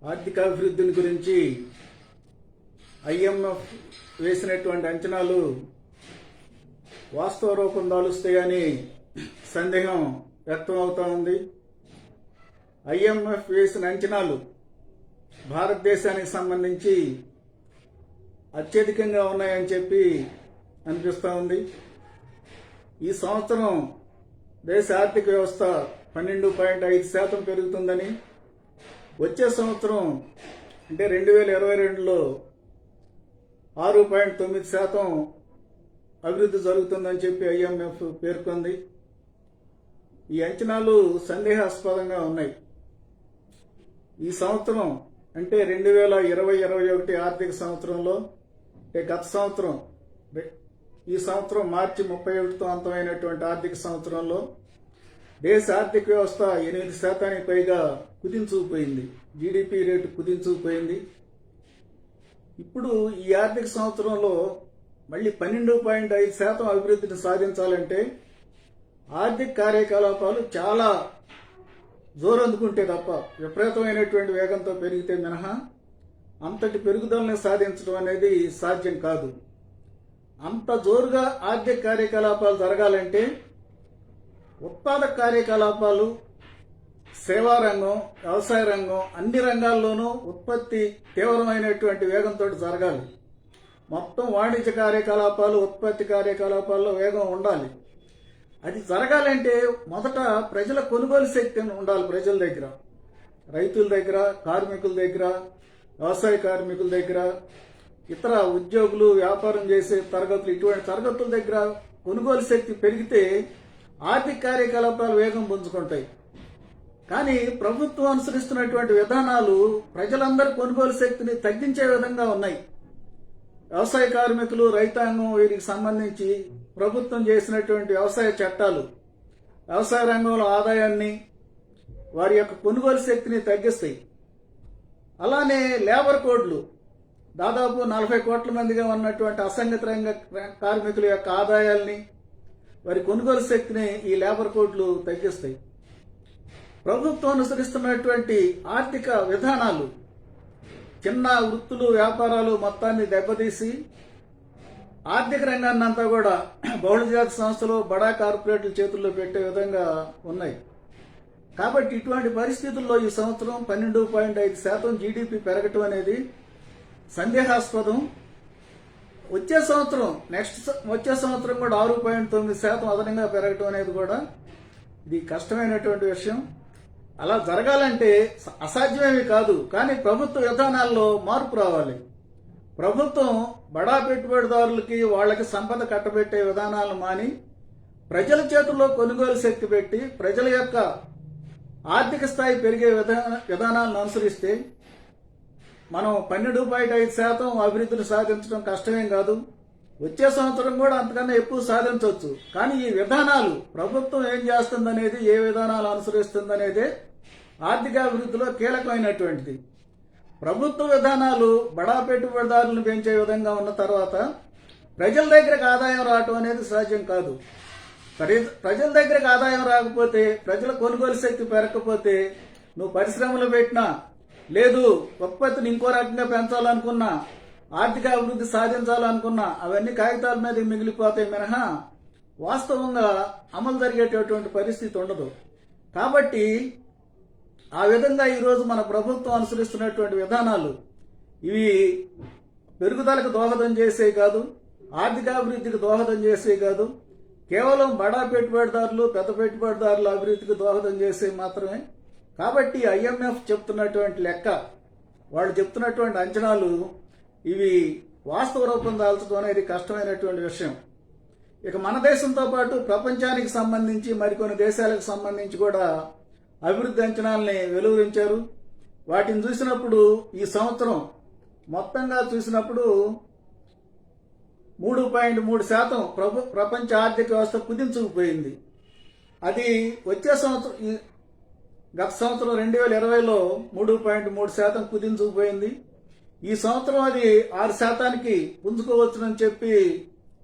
ఆర్థికాభివృద్ధిని గురించి ఐఎంఎఫ్ వేసినటువంటి అంచనాలు వాస్తవ రూపం దాలుస్తాయని సందేహం వ్యక్తమవుతా ఉంది. ఐఎంఎఫ్ వేసిన అంచనాలు భారతదేశానికి సంబంధించి అత్యధికంగా ఉన్నాయని చెప్పి అనిపిస్తూ ఉంది. ఈ సంవత్సరం దేశ ఆర్థిక వ్యవస్థ 12.5% పెరుగుతుందని, వచ్చే సంవత్సరం అంటే 2022లో 6.9% అభివృద్ధి జరుగుతుందని చెప్పి ఐఎంఎఫ్ పేర్కొంది. ఈ అంచనాలు సందేహాస్పదంగా ఉన్నాయి. ఈ సంవత్సరం అంటే 2020-21 ఆర్థిక సంవత్సరంలో అంటే గత సంవత్సరం ఈ సంవత్సరం మార్చి 31తో అంతమైనటువంటి ఆర్థిక సంవత్సరంలో దేశ ఆర్థిక వ్యవస్థ 8% పైగా కుదించుకుపోయింది. GDP rate కుదించుకుపోయింది. ఇప్పుడు ఈ ఆర్థిక సంవత్సరంలో మళ్ళీ 12.5% అభివృద్ధిని సాధించాలంటే ఆర్థిక కార్యకలాపాలు చాలా జోరందుకుంటే తప్ప, విపరీతమైనటువంటి వేగంతో పెరిగితే మినహా అంతటి పెరుగుదలని సాధించడం అనేది సాధ్యం కాదు. అంత జోరుగా ఆర్థిక కార్యకలాపాలు జరగాలంటే ఉత్పాదక కార్యకలాపాలు, సేవా రంగం, వ్యవసాయ రంగం అన్ని రంగాల్లోనూ ఉత్పత్తి తీవ్రమైనటువంటి వేగంతో జరగాలి. మొత్తం వాణిజ్య కార్యకలాపాలు, ఉత్పత్తి కార్యకలాపాల్లో వేగం ఉండాలి. అది జరగాలంటే మొదట ప్రజల కొనుగోలు శక్తి ఉండాలి. ప్రజల దగ్గర, రైతుల దగ్గర, కార్మికుల దగ్గర, వ్యవసాయ కార్మికుల దగ్గర, ఇతర ఉద్యోగులు, వ్యాపారం చేసే తరగతులు, ఇటువంటి తరగతుల దగ్గర కొనుగోలు శక్తి పెరిగితే ఆర్థిక కార్యకలాపాలు వేగం పుంజుకుంటాయి. కానీ ప్రభుత్వం అనుసరిస్తున్నటువంటి విధానాలు ప్రజలందరి కొనుగోలు శక్తిని తగ్గించే విధంగా ఉన్నాయి. వ్యవసాయ కార్మికులు, రైతాంగం వీరికి సంబంధించి ప్రభుత్వం చేసినటువంటి వ్యవసాయ చట్టాలు వ్యవసాయ రంగంలో ఆదాయాన్ని, వారి యొక్క కొనుగోలు శక్తిని తగ్గిస్తాయి. అలానే లేబర్ కోడ్లు దాదాపు 40 కోట్ల మందిగా ఉన్నటువంటి అసంఘటిత రంగ కార్మికుల యొక్క ఆదాయాల్ని, వారి కొనుగోలు శక్తిని ఈ లేబర్ కోడ్లు తగ్గిస్తాయి. ప్రభుత్వం అనుసరిస్తున్నటువంటి ఆర్థిక విధానాలు చిన్న వృత్తులు, వ్యాపారాలు మొత్తాన్ని దెబ్బతీసి ఆర్థిక రంగాన్ని అంతా కూడా బహుళజాతి సంస్థలు, బడా కార్పొరేట్ల చేతుల్లో పెట్టే విధంగా ఉన్నాయి. కాబట్టి ఇటువంటి పరిస్థితుల్లో ఈ సంవత్సరం 12.5% జీడిపి పెరగటం అనేది సందేహాస్పదం. వచ్చే సంవత్సరం కూడా 6.9% అదనంగా పెరగటం అనేది కూడా ఇది కష్టమైనటువంటి విషయం. అలా జరగాలంటే అసాధ్యమేమీ కాదు. కానీ ప్రభుత్వ విధానాల్లో మార్పు రావాలి. ప్రభుత్వం బడా పెట్టుబడిదారులకి, వాళ్ళకి సంపద కట్టబెట్టే విధానాలను మాని ప్రజల చేతుల్లో కొనుగోలు శక్తి పెట్టి ప్రజల యొక్క ఆర్థిక స్థాయి పెరిగే విధానాలను అనుసరిస్తే మనం 12.5% అభివృద్ధిని సాధించడం కష్టమేం కాదు. వచ్చే సంవత్సరం కూడా అంతకన్నా ఎక్కువ సాధించవచ్చు. కానీ ఈ విధానాలు ప్రభుత్వం ఏం చేస్తుందనేది, ఏ విధానాలు అనుసరిస్తుందనేదే ఆర్థికాభివృద్ధిలో కీలకమైనటువంటిది. ప్రభుత్వ విధానాలు బడా పెట్టుబడిదారులను పెంచే విధంగా ఉన్న తర్వాత ప్రజల దగ్గరకు ఆదాయం రావటం అనేది సాధ్యం కాదు. ప్రజల దగ్గరకు ఆదాయం రాకపోతే, ప్రజల కొనుగోలు శక్తి పెరగకపోతే, నువ్వు పరిశ్రమలు పెట్టినా, లేదు ఉత్పత్తిని ఇంకో రకంగా పెంచాలనుకున్నా, ఆర్థిక అభివృద్ధి సాధించాలనుకున్నా అవన్నీ కాగితాల మీద మిగిలిపోతాయి మినహా వాస్తవంగా అమలు జరిగేటటువంటి పరిస్థితి ఉండదు. కాబట్టి ఆ విధంగా ఈరోజు మన ప్రభుత్వం అనుసరిస్తున్నటువంటి విధానాలు ఇవి పెరుగుదలకు దోహదం చేసే కాదు, ఆర్థికాభివృద్ధికి దోహదం చేసే కాదు, కేవలం బడా పెట్టుబడిదారులు, పెద్ద పెట్టుబడిదారుల అభివృద్ధికి దోహదం చేసే మాత్రమే. కాబట్టి ఐఎంఎఫ్ చెప్తున్నటువంటి లెక్క, వాళ్ళు చెప్తున్నటువంటి అంచనాలు ఇవి వాస్తవ రూపం దాల్చడం అనేది కష్టమైనటువంటి విషయం. ఇక మన దేశంతో పాటు ప్రపంచానికి సంబంధించి మరికొన్ని దేశాలకు సంబంధించి కూడా అభివృద్ధి అంచనాల్ని వెలువరించారు. వాటిని చూసినప్పుడు ఈ సంవత్సరం మొత్తంగా చూసినప్పుడు 3.3% ప్రపంచ ఆర్థిక వ్యవస్థ కుదించుకుపోయింది. అది వచ్చే సంవత్సరం, గత సంవత్సరం 2020లో 3.3% కుదించుకుపోయింది. ఈ సంవత్సరం అది 6%కి పుంజుకోవచ్చునని చెప్పి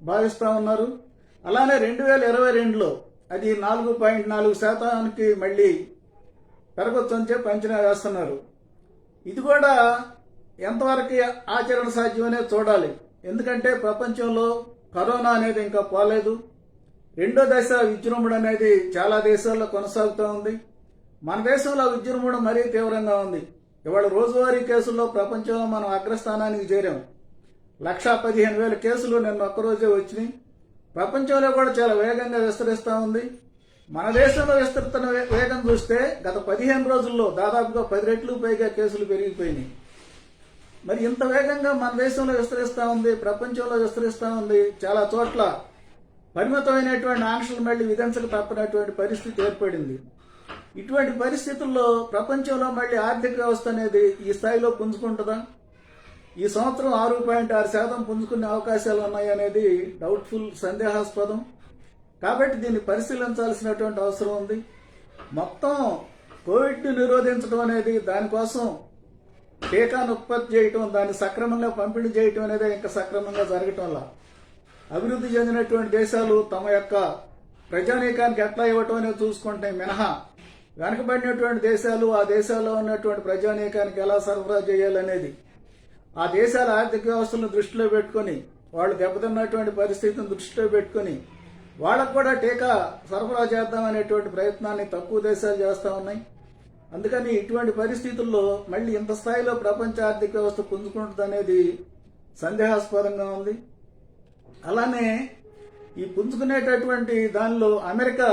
భావిస్తా ఉన్నారు. అలానే 2022లో అది 4.4%కి మళ్ళీ పెరగొచ్చని చెప్పి అంచనా వేస్తున్నారు. ఇది కూడా ఎంతవరకు ఆచరణ సాధ్యమనే చూడాలి. ఎందుకంటే ప్రపంచంలో కరోనా అనేది ఇంకా పోలేదు. రెండో దశ విజృంభణ అనేది చాలా దేశాల్లో కొనసాగుతూ ఉంది. మన దేశంలో విజృంభణ మరీ తీవ్రంగా ఉంది. ఇవాళ రోజువారీ కేసుల్లో ప్రపంచంలో మనం అగ్రస్థానానికి చేరాం. 1,15,000 కేసులు నిన్న ఒక్కరోజే వచ్చినాయి. ప్రపంచంలో కూడా చాలా వేగంగా విస్తరిస్తూ ఉంది. మన దేశంలో విస్తరిస్తున్న వేగం చూస్తే గత 15 రోజుల్లో దాదాపుగా 10 రెట్లు పైగా కేసులు పెరిగిపోయినాయి. మరి ఇంత వేగంగా మన దేశంలో విస్తరిస్తూ ఉంది, ప్రపంచంలో విస్తరిస్తూ ఉంది. చాలా చోట్ల పరిమితమైనటువంటి ఆంక్షలు మళ్ళీ విధించక తప్పనటువంటి పరిస్థితి ఏర్పడింది. ఇటువంటి పరిస్థితుల్లో ప్రపంచంలో మళ్ళీ ఆర్థిక వ్యవస్థ అనేది ఈ స్థాయిలో పుంజుకుంటుందా? ఈ సంవత్సరం 6.6% పుంజుకునే అవకాశాలు ఉన్నాయనేది డౌట్ఫుల్, సందేహాస్పదం. కాబట్టి దీన్ని పరిశీలించాల్సినటువంటి అవసరం ఉంది. మొత్తం కోవిడ్ని నిరోధించడం అనేది, దానికోసం టీకాను ఉత్పత్తి చేయటం, దాన్ని సక్రమంగా పంపిణీ చేయటం అనేది ఇంకా సక్రమంగా జరగటంలా అభివృద్ధి చెందినటువంటి దేశాలు తమ యొక్క ప్రజానీకానికి ఎట్లా ఇవ్వటం అనేది చూసుకుంటే మినహా వెనకబడినటువంటి దేశాలు ఆ దేశాల్లో ఉన్నటువంటి ప్రజానీకానికి ఎలా సరఫరా చేయాలనేది, ఆ దేశాల ఆర్థిక వ్యవస్థలను దృష్టిలో పెట్టుకుని, వాళ్ళు దెబ్బతిన్నటువంటి పరిస్థితిని దృష్టిలో పెట్టుకుని వాళ్ళకు కూడా టీకా సరఫరా చేద్దామనేటువంటి ప్రయత్నాన్ని తక్కువ దేశాలు చేస్తూ ఉన్నాయి. అందుకని ఇటువంటి పరిస్థితుల్లో మళ్ళీ ఇంత స్థాయిలో ప్రపంచ ఆర్థిక వ్యవస్థ పుంజుకుంటుందనేది సందేహాస్పదంగా ఉంది. అలానే ఈ పుంజుకునేటటువంటి దానిలో అమెరికా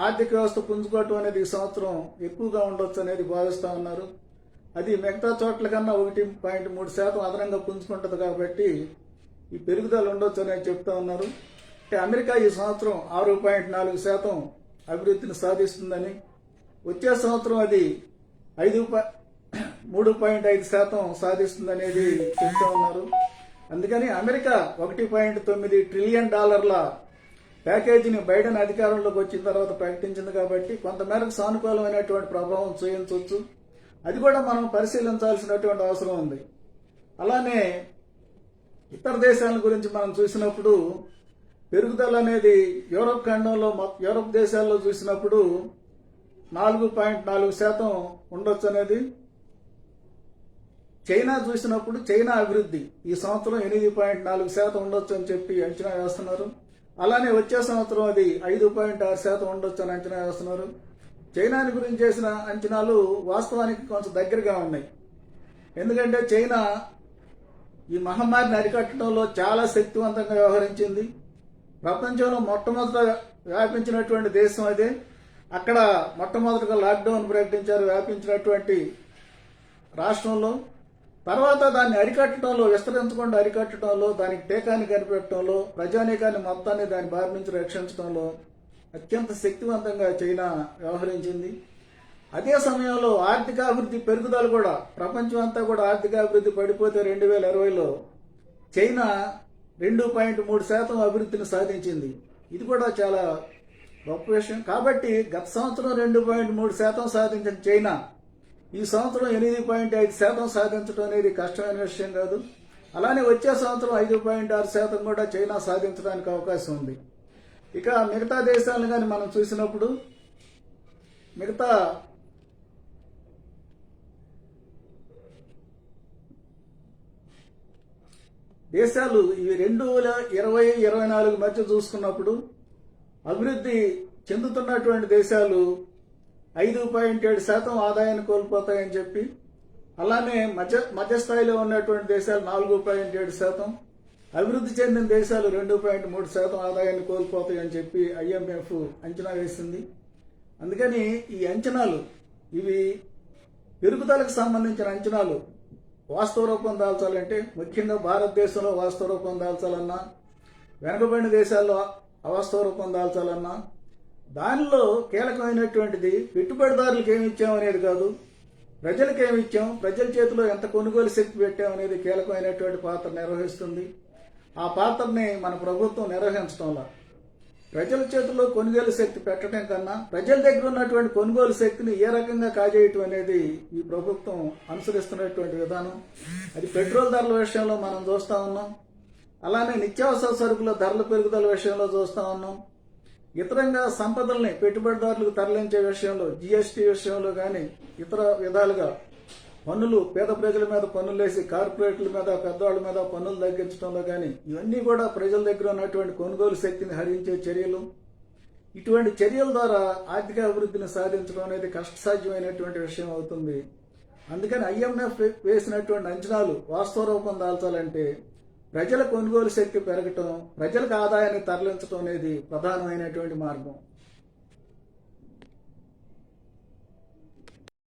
ఆర్థిక వ్యవస్థ పుంజుకోవటం అనేది ఈ సంవత్సరం ఎక్కువగా ఉండొచ్చు అనేది భావిస్తూ ఉన్నారు. అది మిగతా చోట్ల కన్నా 1.3% అదనంగా పుంజుకుంటుంది. కాబట్టి ఈ పెరుగుదల ఉండొచ్చు అనేది చెప్తా ఉన్నారు. అంటే అమెరికా ఈ సంవత్సరం 6.4% అభివృద్ధిని సాధిస్తుందని, వచ్చే సంవత్సరం అది 3.5% సాధిస్తుందనేది చెప్తా ఉన్నారు. అందుకని అమెరికా $1.9 ట్రిలియన్ ప్యాకేజీని బైడెన్ అధికారంలోకి వచ్చిన తర్వాత ప్రకటించింది. కాబట్టి కొంతమేరకు సానుకూలమైనటువంటి ప్రభావం చూపించవచ్చు. అది కూడా మనం పరిశీలించాల్సినటువంటి అవసరం ఉంది. అలానే ఇతర దేశాల గురించి మనం చూసినప్పుడు పెరుగుదల అనేది యూరప్ ఖండంలో, యూరప్ దేశాల్లో చూసినప్పుడు 4.4% ఉండొచ్చు అనేది. చైనా చూసినప్పుడు చైనా అభివృద్ధి ఈ సంవత్సరం 8.4% ఉండొచ్చు అని చెప్పి అంచనా వేస్తున్నారు. అలానే వచ్చే సంవత్సరం అది 5.6% ఉండొచ్చు అని అంచనా వేస్తున్నారు. చైనాని గురించి చేసిన అంచనాలు వాస్తవానికి కొంచెం దగ్గరగా ఉన్నాయి. ఎందుకంటే చైనా ఈ మహమ్మారిని అరికట్టడంలో చాలా శక్తివంతంగా వ్యవహరించింది. ప్రపంచంలో మొట్టమొదట వ్యాపించినటువంటి దేశం అదే. అక్కడ మొట్టమొదటిగా లాక్డౌన్ ప్రకటించారు వ్యాపించినటువంటి రాష్ట్రంలో. తర్వాత దాన్ని అరికట్టడంలో, విస్తరించకుండా అరికట్టడంలో, దానికి టీకాన్ని కనిపెట్టడంలో, ప్రజానీకాన్ని మొత్తాన్ని దాని బారి నుంచి రక్షించడంలో అత్యంత శక్తివంతంగా చైనా వ్యవహరించింది. అదే సమయంలో ఆర్థికాభివృద్ధి పెరుగుదల కూడా, ప్రపంచం అంతా కూడా ఆర్థికాభివృద్ధి పడిపోతే 2020లో చైనా 2.3% అభివృద్ధిని సాధించింది. ఇది కూడా చాలా గొప్ప విషయం. కాబట్టి గత సంవత్సరం 2.3% సాధించిన చైనా ఈ సంవత్సరం 8.5% సాధించడం అనేది కష్టమైన విషయం కాదు. అలానే వచ్చే సంవత్సరం 5.6% కూడా చైనా సాధించడానికి అవకాశం ఉంది. ఇక మిగతా దేశాలను కానీ మనం చూసినప్పుడు, మిగతా దేశాలు ఈ 2020-24 మధ్య చూసుకున్నప్పుడు అభివృద్ధి చెందుతున్నటువంటి దేశాలు 5.7% ఆదాయాన్ని కోల్పోతాయని చెప్పి, అలానే మధ్యస్థాయిలో ఉన్నటువంటి దేశాలు 4.7%, అభివృద్ధి చెందిన దేశాలు 2.3% ఆదాయాన్ని కోల్పోతాయని చెప్పి IMF అంచనా వేసింది. అందుకని ఈ అంచనాలు, ఇవి పెరుగుదలకు సంబంధించిన అంచనాలు వాస్తవ రూపం దాల్చాలంటే, ముఖ్యంగా భారతదేశంలో వాస్తవ రూపం దాల్చాలన్నా, వెనుకబడిన దేశాల్లో అవాస్తవ రూపం దాల్చాలన్నా, దానిలో కీలకమైనటువంటిది పెట్టుబడిదారులకు ఏమి ఇచ్చామనేది కాదు, ప్రజలకు ఏమి ఇచ్చాం, ప్రజల చేతిలో ఎంత కొనుగోలు శక్తి పెట్టామనేది కీలకమైనటువంటి పాత్ర నిర్వహిస్తుంది. ఆ పాత్రని మన ప్రభుత్వం నిర్వహించడంలో, ప్రజల చేతిలో కొనుగోలు శక్తి పెట్టడం కన్నా ప్రజల దగ్గర ఉన్నటువంటి కొనుగోలు శక్తిని ఏ రకంగా కాజేయటం అనేది ఈ ప్రభుత్వం అనుసరిస్తున్నటువంటి విధానం. అది పెట్రోల్ ధరల విషయంలో మనం చూస్తా ఉన్నాం. అలానే నిత్యావసర సరుకుల ధరల పెరుగుదల విషయంలో చూస్తా ఉన్నాం. ఇతరంగా సంపదల్ని పెట్టుబడిదారులకు తరలించే విషయంలో, GST విషయంలో కానీ, ఇతర విధాలుగా పన్నులు పేద ప్రజల మీద పన్నులు వేసి కార్పొరేట్ల మీద పెద్దవాళ్ళ మీద పన్నులు తగ్గించడంలో కానీ ఇవన్నీ కూడా ప్రజల దగ్గర ఉన్నటువంటి కొనుగోలు శక్తిని హరించే చర్యలు. ఇటువంటి చర్యల ద్వారా ఆర్థిక అభివృద్ధిని సాధించడం అనేది కష్టసాధ్యమైనటువంటి విషయం అవుతుంది. అందుకని IMF వేసినటువంటి అంచనాలు వాస్తవ రూపం దాల్చాలంటే ప్రజల కొనుగోలు శక్తి పెరగటం, ప్రజలకు ఆదాయాన్ని తరలించడం అనేది ప్రధానమైనటువంటి మార్గం.